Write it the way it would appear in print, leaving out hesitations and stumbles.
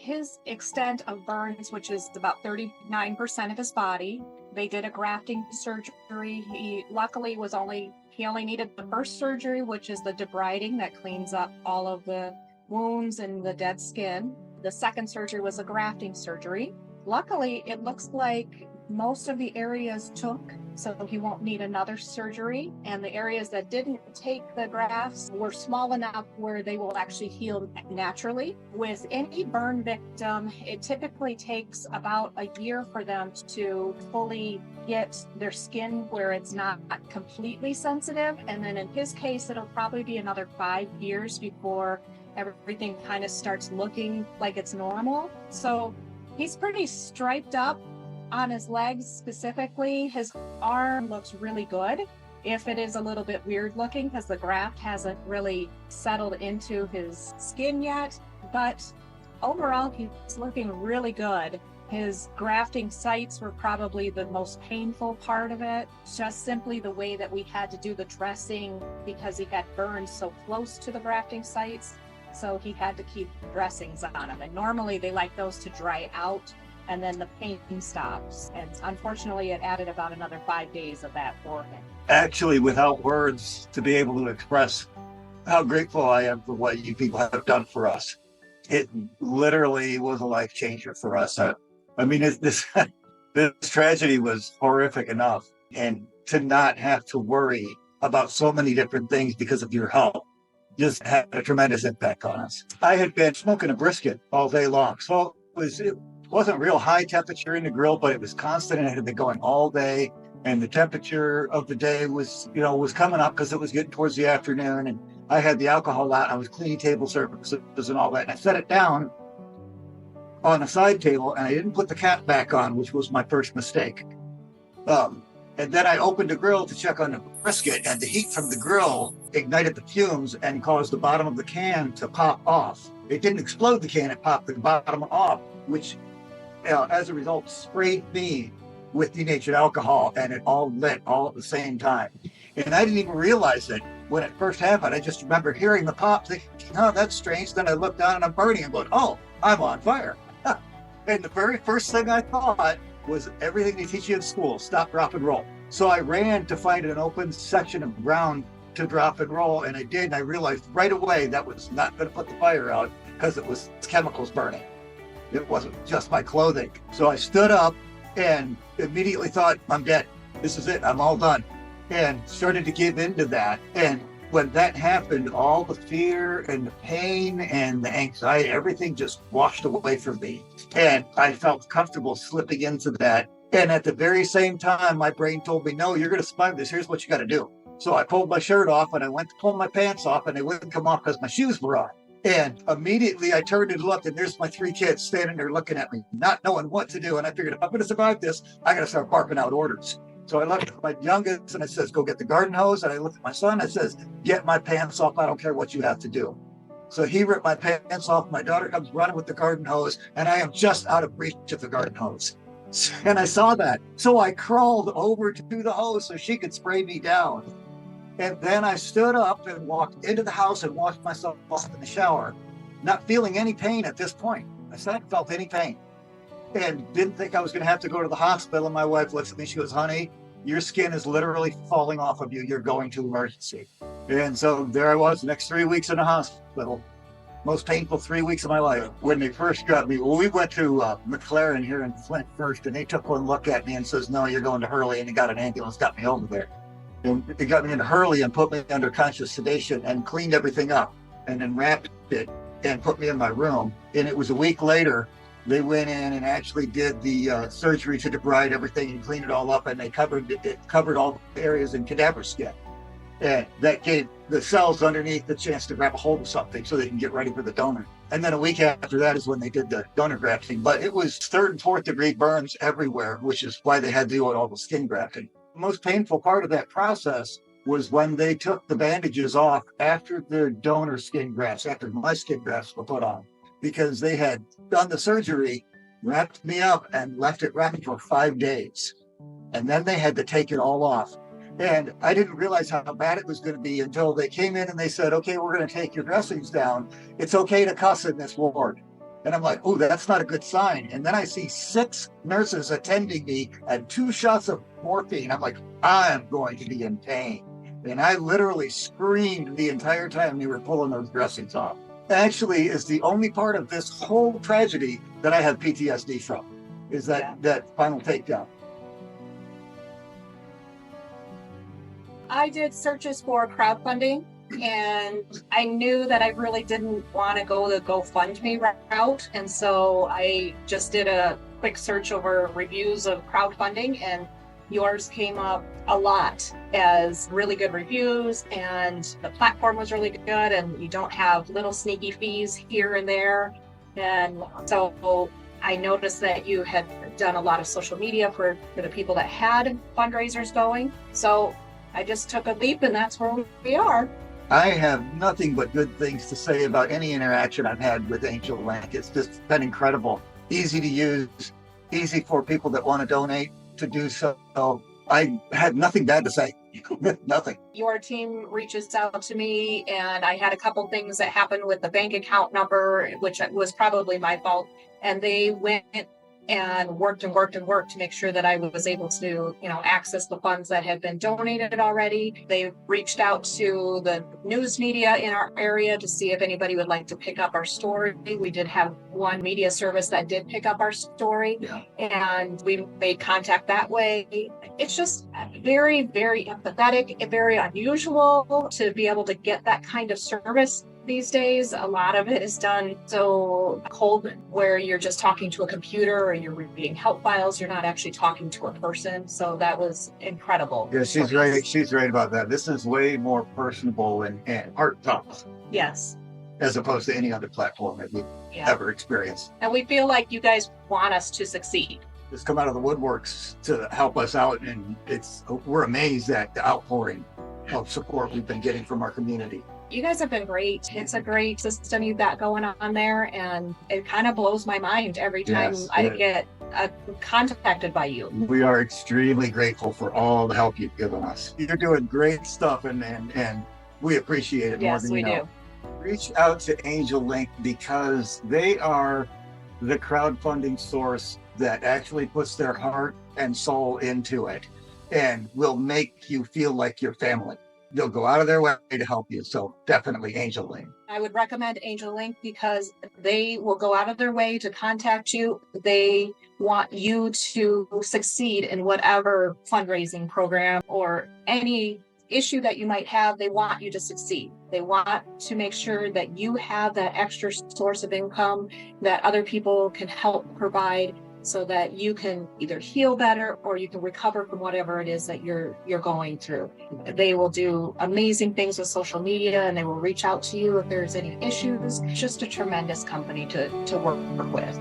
his extent of burns, which is about 39% of his body. They did a grafting surgery. He only needed the first surgery, which is the debriding that cleans up all of the wounds and the dead skin. The second surgery was a grafting surgery. Luckily, it looks like most of the areas took, so he won't need another surgery. And the areas that didn't take the grafts were small enough where they will actually heal naturally. With any burn victim, it typically takes about a year for them to fully get their skin where it's not completely sensitive. And then in his case, it'll probably be another 5 years before everything kind of starts looking like it's normal. So he's pretty striped up on his legs specifically. His arm looks really good. If it is a little bit weird looking because the graft hasn't really settled into his skin yet, but overall he's looking really good. His grafting sites were probably the most painful part of it, just simply the way that we had to do the dressing because he had burned so close to the grafting sites. So he had to keep dressings on him. And normally they like those to dry out and then the pain stops. And unfortunately, it added about another 5 days of that for him. Actually, without words to be able to express how grateful I am for what you people have done for us. It literally was a life changer for us. I mean, this tragedy was horrific enough. And to not have to worry about so many different things because of your help just had a tremendous impact on us. I had been smoking a brisket all day long. So it wasn't real high temperature in the grill, but it was constant and it had been going all day. And the temperature of the day was coming up because it was getting towards the afternoon. And I had the alcohol out. I was cleaning table surfaces and all that. And I set it down on a side table and I didn't put the cap back on, which was my first mistake. And then I opened the grill to check on the brisket, and the heat from the grill ignited the fumes and caused the bottom of the can to pop off. It didn't explode the can, it popped the bottom off, which as a result sprayed me with denatured alcohol, and it all lit all at the same time. And I didn't even realize it when it first happened. I just remember hearing the pop, thinking, oh, that's strange. Then I looked down and I'm burning and going, oh, I'm on fire. And the very first thing I thought was everything they teach you in school, stop, drop, and roll. So I ran to find an open section of ground to drop and roll, and I did, and I realized right away that was not going to put the fire out because it was chemicals burning. It wasn't just my clothing. So I stood up and immediately thought, I'm dead. This is it. I'm all done. And started to give into that. And when that happened, all the fear and the pain and the anxiety, everything just washed away from me. And I felt comfortable slipping into that. And at the very same time, my brain told me, no, you're going to survive this. Here's what you got to do. So I pulled my shirt off and I went to pull my pants off and they wouldn't come off because my shoes were on. And immediately I turned and looked and there's my 3 kids standing there looking at me, not knowing what to do. And I figured if I'm going to survive this, I got to start barking out orders. So I looked at my youngest and I says, go get the garden hose. And I looked at my son, I says, get my pants off. I don't care what you have to do. So he ripped my pants off. My daughter comes running with the garden hose and I am just out of reach of the garden hose. And I saw that. So I crawled over to the hose so she could spray me down. And then I stood up and walked into the house and washed myself off in the shower, not feeling any pain at this point. I said I hadn't felt any pain and didn't think I was going to have to go to the hospital. And my wife looks at me, she goes, honey, your skin is literally falling off of you. You're going to emergency. And so there I was, the next 3 weeks in the hospital. Most painful 3 weeks of my life. When they first got me, well, we went to McLaren here in Flint first, and they took one look at me and says, no, you're going to Hurley, and they got an ambulance, got me over there. And they got me into Hurley and put me under conscious sedation and cleaned everything up and then wrapped it and put me in my room. And it was a week later, they went in and actually did the surgery to debride everything and clean it all up, and they covered all the areas in cadaver skin. And that gave the cells underneath the chance to grab a hold of something so they can get ready for the donor. And then a week after that is when they did the donor grafting. But it was 3rd and 4th degree burns everywhere, which is why they had to do all the skin grafting. The most painful part of that process was when they took the bandages off after the donor skin grafts, after my skin grafts were put on, because they had done the surgery, wrapped me up and left it wrapped for 5 days. And then they had to take it all off. And I didn't realize how bad it was going to be until they came in and they said, okay, we're going to take your dressings down. It's okay to cuss in this ward. And I'm like, oh, that's not a good sign. And then I see 6 nurses attending me and 2 shots of morphine. I'm like, I'm going to be in pain. And I literally screamed the entire time they were pulling those dressings off. Actually, is the only part of this whole tragedy that I have PTSD from, is that final takedown. I did searches for crowdfunding, and I knew that I really didn't want to go the GoFundMe route. And so I just did a quick search over reviews of crowdfunding, and yours came up a lot as really good reviews, and the platform was really good, and you don't have little sneaky fees here and there. And so I noticed that you had done a lot of social media for the people that had fundraisers going. So I just took a leap, and that's where we are. I have nothing but good things to say about any interaction I've had with AngeLink. It's just been incredible. Easy to use, easy for people that want to donate to do so. I had nothing bad to say. Nothing. Your team reaches out to me, and I had a couple things that happened with the bank account number, which was probably my fault. And they went and worked to make sure that I was able to, access the funds that had been donated already. They reached out to the news media in our area to see if anybody would like to pick up our story. We did have one media service that did pick up our story, and we made contact that way. It's just very, very empathetic, very unusual to be able to get that kind of service. These days, a lot of it is done so cold, where you're just talking to a computer or you're reading help files. You're not actually talking to a person. So that was incredible. Yeah, she's right. She's right about that. This is way more personable and heartfelt. Yes. As opposed to any other platform that we've ever experienced. And we feel like you guys want us to succeed. Just come out of the woodworks to help us out, and we're amazed at the outpouring of support we've been getting from our community. You guys have been great. It's a great system you've got going on there, and it kind of blows my mind every time I get contacted by you. We are extremely grateful for all the help you've given us. You're doing great stuff, and we appreciate it more than you know. Yes, we do. Reach out to AngeLink because they are the crowdfunding source that actually puts their heart and soul into it and will make you feel like your family. They'll go out of their way to help you. So definitely AngeLink. I would recommend AngeLink because they will go out of their way to contact you. They want you to succeed in whatever fundraising program or any issue that you might have. They want you to succeed. They want to make sure that you have that extra source of income that other people can help provide, so that you can either heal better or you can recover from whatever it is that you're going through. They will do amazing things with social media, and they will reach out to you if there's any issues. Just a tremendous company to work with.